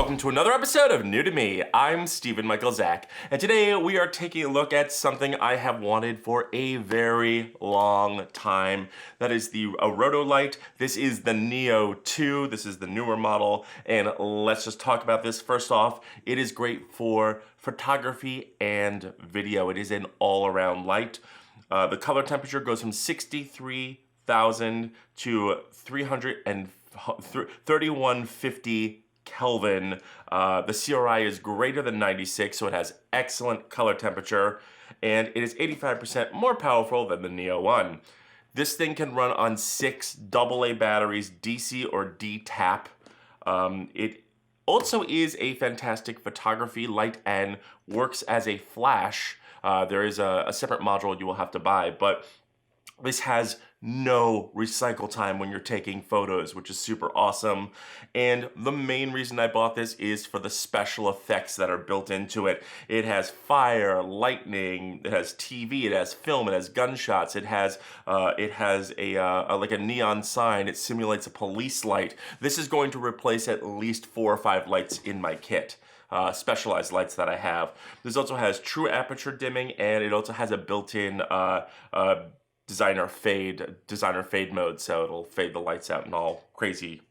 welcome to another episode of New to Me. I'm Stephen Michael Zach, and today we are taking a look at something I have wanted for a very long time. That is the Rotolight. This is the Neo II. This is the newer model, and let's just talk about this. First off, it is great for photography and video. It is an all-around light. The color temperature goes from 63,000 to 3150 Kelvin. The CRI is greater than 96, so it has excellent color temperature, and it is 85% more powerful than the Neo I. This thing can run on 6 AA batteries, DC or D-tap. It also is a fantastic photography light and works as a flash. There is a separate module you will have to buy, but this has no recycle time when you're taking photos, which is super awesome. And the main reason I bought this is for the special effects that are built into it. It has fire, lightning, it has TV, it has film, it has gunshots, it has a like a neon sign. It simulates a police light. This is going to replace at least 4 or 5 lights in my kit. Specialized lights that I have. This also has true aperture dimming, and it also has a built-in designer fade mode, so it'll fade the lights out in all crazy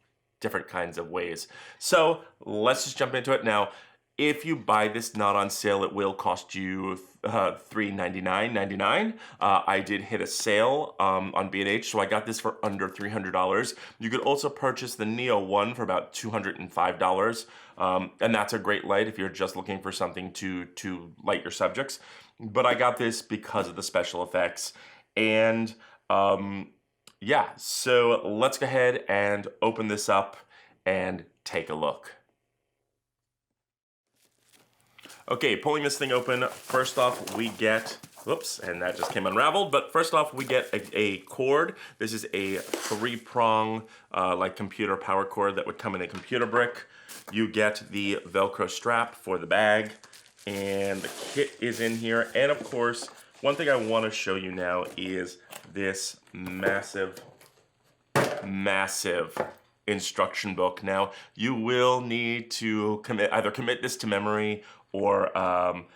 different kinds of ways. So let's just jump into it now. If you buy this not on sale, it will cost you $399.99. I did hit a sale on B&H, so I got this for under $300. You could also purchase the Neo I for about $205, and that's a great light if you're just looking for something to light your subjects. But I got this because of the special effects. And yeah, so let's go ahead and open this up and take a look. Okay, pulling this thing open, first off we get, whoops, and that just came unraveled, but first off we get a cord. This is a 3-prong like computer power cord that would come in a computer brick. You get the Velcro strap for the bag, and the kit is in here, and of course, one thing I want to show you now is this massive instruction book. Now, you will need to either commit this to memory or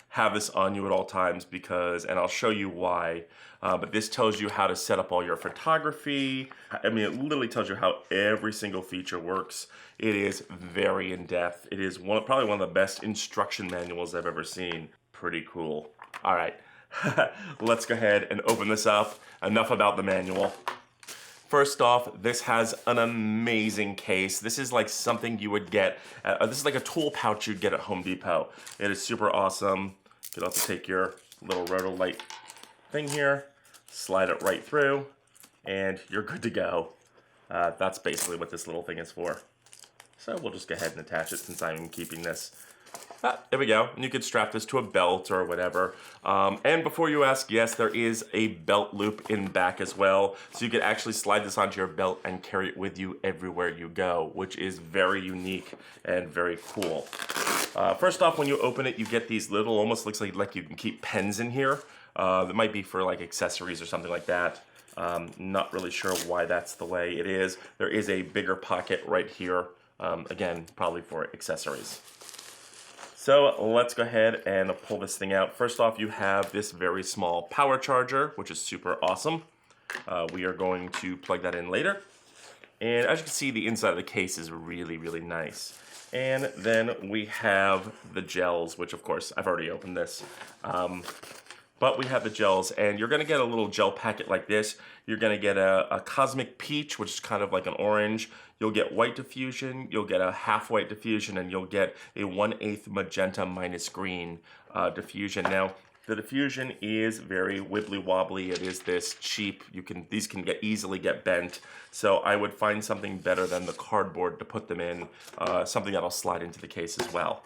have this on you at all times because, and I'll show you why, but this tells you how to set up all your photography. I mean, it literally tells you how every single feature works. It is very in-depth. It is probably one of the best instruction manuals I've ever seen. Pretty cool. All right. Let's go ahead and open this up. Enough about the manual. First off, this has an amazing case. This is like something you would get, this is like a tool pouch you'd get at Home Depot. It is super awesome. You'll have to take your little Rotolight thing here, slide it right through, and you're good to go. That's basically what this little thing is for. So we'll just go ahead and attach it since I'm keeping this. There we go, and you could strap this to a belt or whatever. And before you ask, yes, there is a belt loop in back as well, so you could actually slide this onto your belt and carry it with you everywhere you go, which is very unique and very cool. First off, when you open it, you get these little, almost looks like you can keep pens in here. That might be for like accessories or something like that. Not really sure why that's the way it is. There is a bigger pocket right here. Again, probably for accessories. So let's go ahead and pull this thing out. First off, you have this very small power charger, which is super awesome. We are going to plug that in later. And as you can see, the inside of the case is really, really nice. And then we have the gels, which of course, I've already opened this. But we have the gels, and you're gonna get a little gel packet like this. You're gonna get a Cosmic Peach, which is kind of like an orange. You'll get white diffusion, you'll get a half white diffusion, and you'll get a 1/8 magenta minus green diffusion. Now, the diffusion is very wibbly wobbly. It is this cheap, these can easily get bent. So I would find something better than the cardboard to put them in, something that'll slide into the case as well.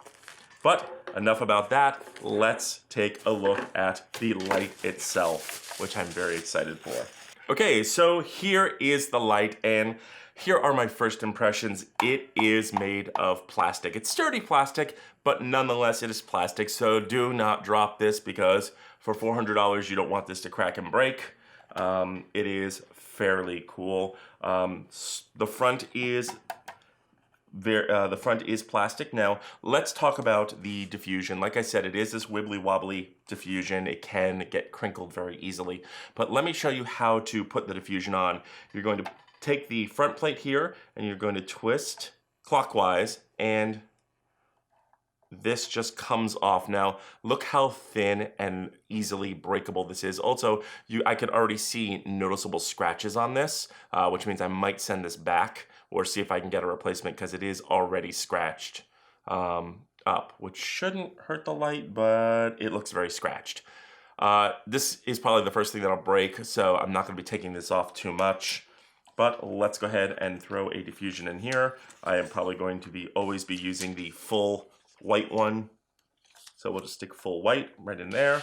But enough about that. Let's take a look at the light itself, which I'm very excited for. Okay, so here is the light, and here are my first impressions. It is made of plastic. It's sturdy plastic, but nonetheless it is plastic, so do not drop this because for $400 you don't want this to crack and break. It is fairly cool. The front is The front is plastic. Now, let's talk about the diffusion. Like I said, it is this wibbly wobbly diffusion. It can get crinkled very easily. But let me show you how to put the diffusion on. You're going to take the front plate here and you're going to twist clockwise, and this just comes off. Now, look how thin and easily breakable this is. Also, I could already see noticeable scratches on this, which means I might send this back or see if I can get a replacement because it is already scratched up, which shouldn't hurt the light, but it looks very scratched. This is probably the first thing that'll break, so I'm not going to be taking this off too much. But let's go ahead and throw a diffusion in here. I am probably going to always be using the full white one. So we'll just stick full white right in there.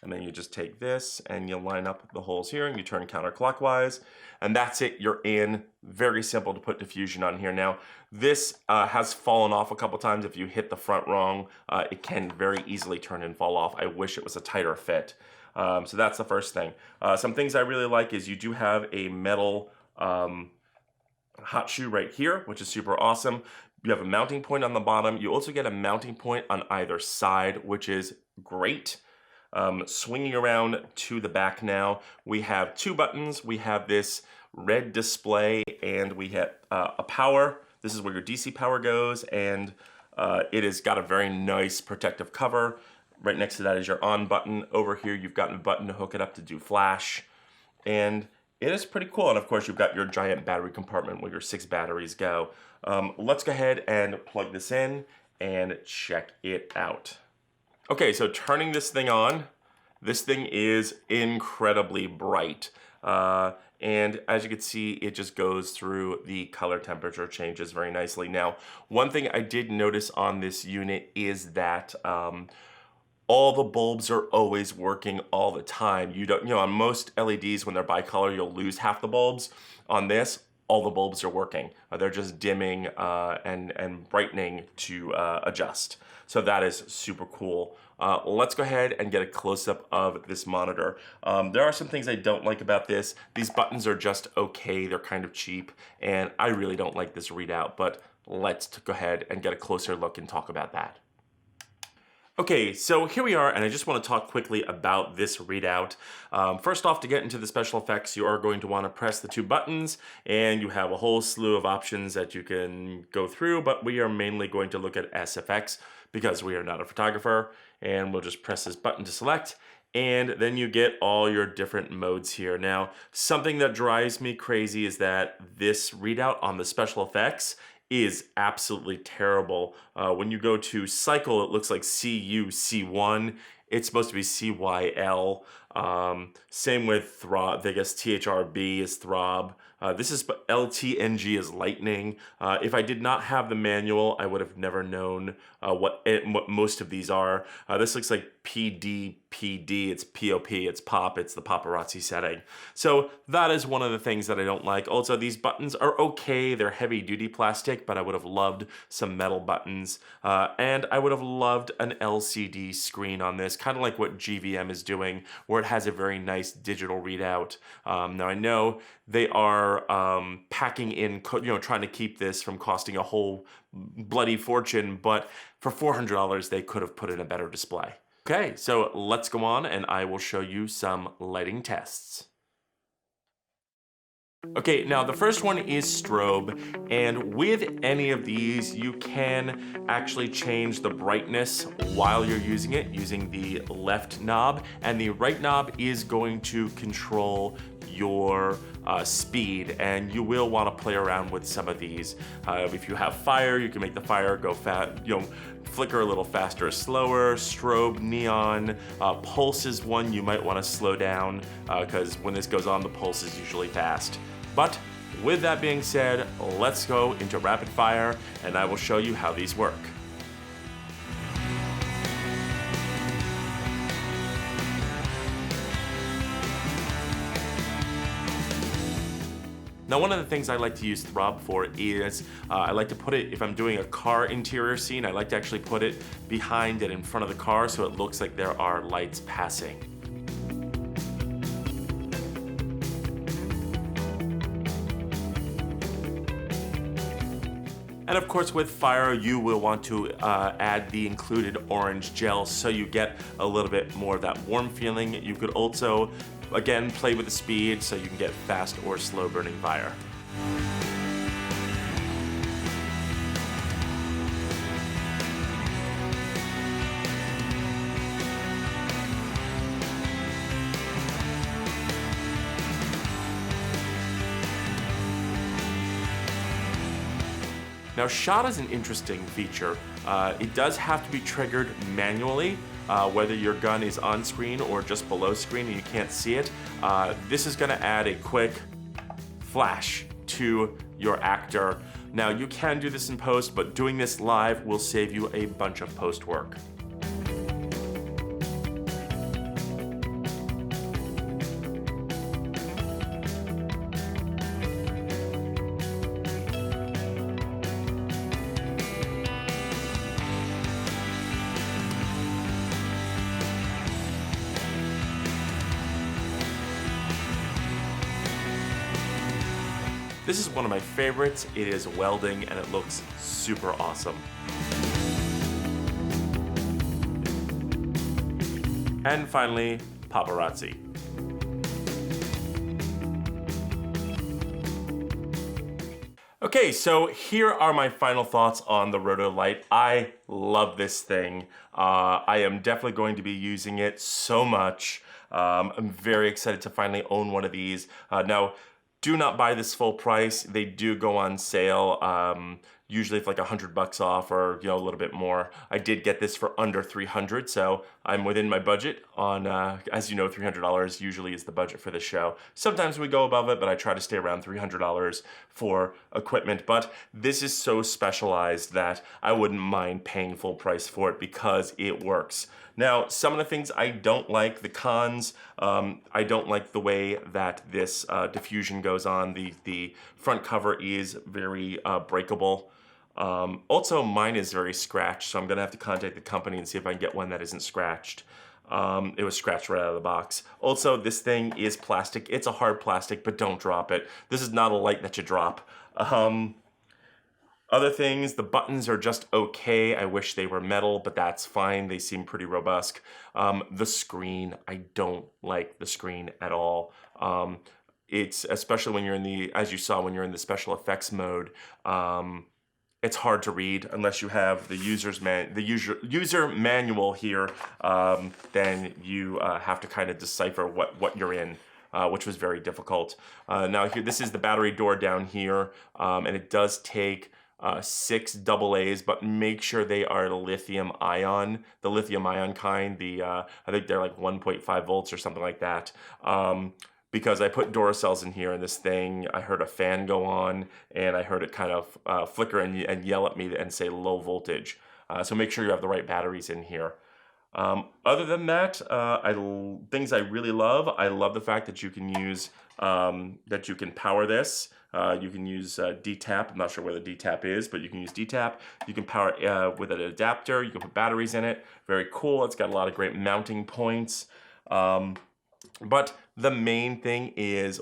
And then you just take this and you line up the holes here and you turn counterclockwise. And that's it, you're in. Very simple to put diffusion on here. Now, this has fallen off a couple times. If you hit the front wrong, it can very easily turn and fall off. I wish it was a tighter fit. So that's the first thing. Some things I really like is you do have a metal hot shoe right here, which is super awesome. You have a mounting point on the bottom. You also get a mounting point on either side, which is great. Swinging around to the back now, we have two buttons. We have this red display and we have a power. This is where your DC power goes, and it has got a very nice protective cover. Right next to that is your on button. Over here, you've got a button to hook it up to do flash. And it is pretty cool. And of course, you've got your giant battery compartment where your 6 batteries go. Let's go ahead and plug this in and check it out. Okay, so turning this thing on, this thing is incredibly bright. And as you can see, it just goes through the color temperature changes very nicely. Now, one thing I did notice on this unit is that all the bulbs are always working all the time. On most LEDs, when they're bicolor, you'll lose half the bulbs. On this, all the bulbs are working. They're just dimming and brightening to adjust. So that is super cool. Let's go ahead and get a close-up of this monitor. There are some things I don't like about this. These buttons are just okay. They're kind of cheap, and I really don't like this readout, but let's go ahead and get a closer look and talk about that. Okay, so here we are, and I just want to talk quickly about this readout. First off, to get into the special effects, you are going to want to press the 2 buttons, and you have a whole slew of options that you can go through, but we are mainly going to look at SFX because we are not a photographer, and we'll just press this button to select, and then you get all your different modes here. Now, something that drives me crazy is that this readout on the special effects is absolutely terrible. When you go to cycle, it looks like CU, C1. It's supposed to be CYL. Same with throb. I guess THRB is throb. This is LTNG is lightning. If I did not have the manual, I would have never known what most of these are. This looks like PD, it's POP, it's pop, it's the paparazzi setting. So that is one of the things that I don't like. Also, these buttons are okay. They're heavy duty plastic, but I would have loved some metal buttons. And I would have loved an LCD screen on this, kind of like what GVM is doing, where it has a very nice digital readout. Now I know they are packing in, trying to keep this from costing a whole bloody fortune, but for $400, they could have put in a better display. Okay, so let's go on and I will show you some lighting tests. Okay, now the first one is strobe, and with any of these, you can actually change the brightness while you're using it using the left knob, and the right knob is going to control your speed, and you will want to play around with some of these. If you have fire, you can make the fire go fast, flicker a little faster or slower. Strobe, neon, pulse is one you might want to slow down because when this goes on, the pulse is usually fast. But with that being said, let's go into rapid fire and I will show you how these work. Now, one of the things I like to use throb for is I like to put it, if I'm doing a car interior scene, I like to actually put it behind and in front of the car so it looks like there are lights passing. And of course with fire, you will want to add the included orange gel so you get a little bit more of that warm feeling. You could also, again, play with the speed so you can get fast or slow burning fire. Now, shot is an interesting feature. It does have to be triggered manually, whether your gun is on screen or just below screen and you can't see it. This is gonna add a quick flash to your actor. Now, you can do this in post, but doing this live will save you a bunch of post work. This is one of my favorites. It is welding and it looks super awesome. And finally, paparazzi. Okay, so here are my final thoughts on the Rotolight. I love this thing. I am definitely going to be using it so much. I'm very excited to finally own one of these. Now, do not buy this full price. They do go on sale, usually for like $100 off or a little bit more. I did get this for under $300, so I'm within my budget on, as you know, $300 usually is the budget for this show. Sometimes we go above it, but I try to stay around $300 for equipment. But this is so specialized that I wouldn't mind paying full price for it because it works. Now, some of the things I don't like, the cons, I don't like the way that this diffusion goes on. The front cover is very breakable. Also, mine is very scratched, so I'm gonna have to contact the company and see if I can get one that isn't scratched. It was scratched right out of the box. Also, this thing is plastic. It's a hard plastic, but don't drop it. This is not a light that you drop. Other things, the buttons are just okay. I wish they were metal, but that's fine. They seem pretty robust. The screen, I don't like the screen at all. It's, especially when you're in the, as you saw, when you're in the special effects mode, it's hard to read unless you have the user manual here. Then you have to kind of decipher what you're in. Which was very difficult. Now here, this is the battery door down here, and it does take 6 AA's, but make sure they are the lithium ion kind. I think they're like 1.5 volts or something like that. Because I put Duracells in here and this thing, I heard a fan go on and I heard it kind of flicker and yell at me and say low voltage. So make sure you have the right batteries in here. Other than that, things I really love. I love the fact that you can use, that you can power this. You can use D-tap. I'm not sure where the D-tap is, but you can use D-tap. You can power it with an adapter. You can put batteries in it. Very cool. It's got a lot of great mounting points. But the main thing is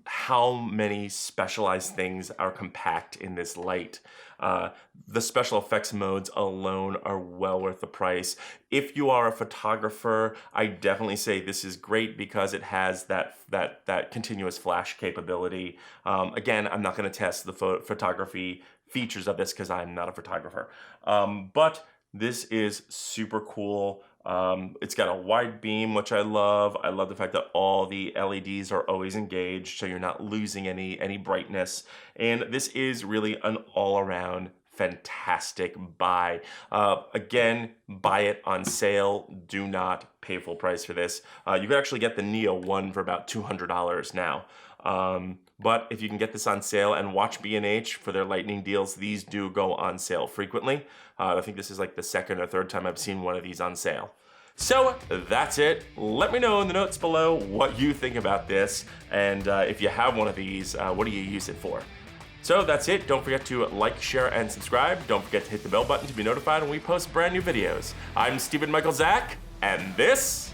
how many specialized things are compact in this light. The special effects modes alone are well worth the price. If you are a photographer, I definitely say this is great because it has that continuous flash capability. Again, I'm not going to test the photography features of this because I'm not a photographer. But this is super cool. It's got a wide beam, which I love. I love the fact that all the LEDs are always engaged, so you're not losing any brightness. And this is really an all-around fantastic buy. Again, buy it on sale. Do not pay full price for this. You can actually get the Neo 1 for about $200 now. But if you can get this on sale, and watch B&H for their lightning deals, these do go on sale frequently. I think this is like the second or third time I've seen one of these on sale. So that's it. Let me know in the notes below what you think about this, and if you have one of these, what do you use it for? So that's it. Don't forget to like, share, and subscribe. Don't forget to hit the bell button to be notified when we post brand new videos. I'm Stephen Michael Zach, and this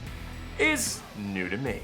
is new to me.